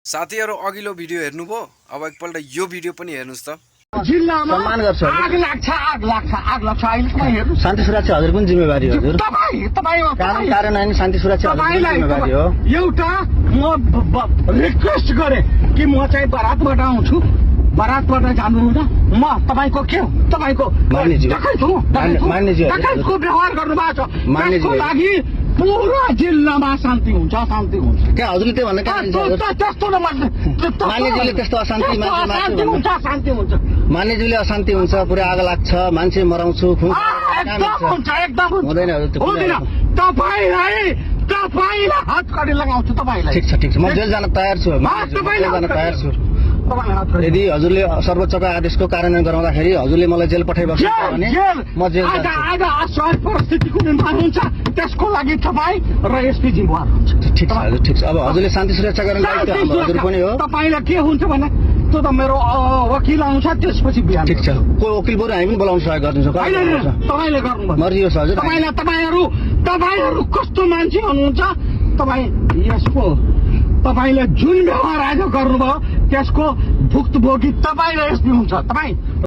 साथीहरु अघिल्लो भिडियो हेर्नुभयो अब एकपल्ट यो भिडियो पनि हेर्नुस् त जिल्लामा सम्मान गर्छ आग लाग्छ अहिले तपाईँ हेर्नु शान्ति सुरक्षा हजुर पनि जिम्मेवारी हो हजुर तपाईँ कानुन कार्यान्वयन शान्ति सुरक्षा हजुर पनि जिम्मेवारी हो एउटा म रिक्वेस्ट गरे कि म चाहिँ बारातबाट आउँछु बारातबाट जानु हुँदा म तपाईको के हो तपाईको डकैतको व्यवहार गर्नु भएको छ त्यसको लागि पुरा जिल्लामा शान्ति हुन्छ क्या हजुरले त्यो भन्ने त्यस्तो मान्यजीले त्यस्तो अशान्ति शान्ति हुन्छ मान्यजीले अशान्ति हुन्छ पुरै आग लाग्छ मान्छे मराउँछु एकदम हुन्छ हुँदैन हुँदैन तपाईँलाई हातकडी लगाउँछु तपाईँलाई ठिक छ म जेल जान तयार छु यदि हजुरले सर्वोच्चको आदेशको कार्यान्वयन गराउँदाखेरि हजुरले मलाई जेल पठाइबस्छ भने म जेल आज असहज परिस्थितिको निर्माण हुन्छ त्यसको लागि तपाईँ र एसपी जिम्मेवार हुन्छ ठिक छ अब हजुरले शान्ति सुरक्षा गर्ने दायित्व हजुर पनि हो तपाईँलाई के हुन्छ भने त्यो त मेरो वकिल आउँछ त्यसपछि बिहान ठिक छ को वकिल बरु हामी पनि बोलाउन सहयोग गरिदिन्छौँ तपाईँले गर्नुभयो मर्जी होस् हजुर तपाईँहरू कस्तो मान्छे हुनुहुन्छ तपाईँ यसको तपाईँले जुन व्यवहार आज गर्नुभयो त्यसको भुक्तभोगी तपाईँ र एसपी हुन्छ तपाईँ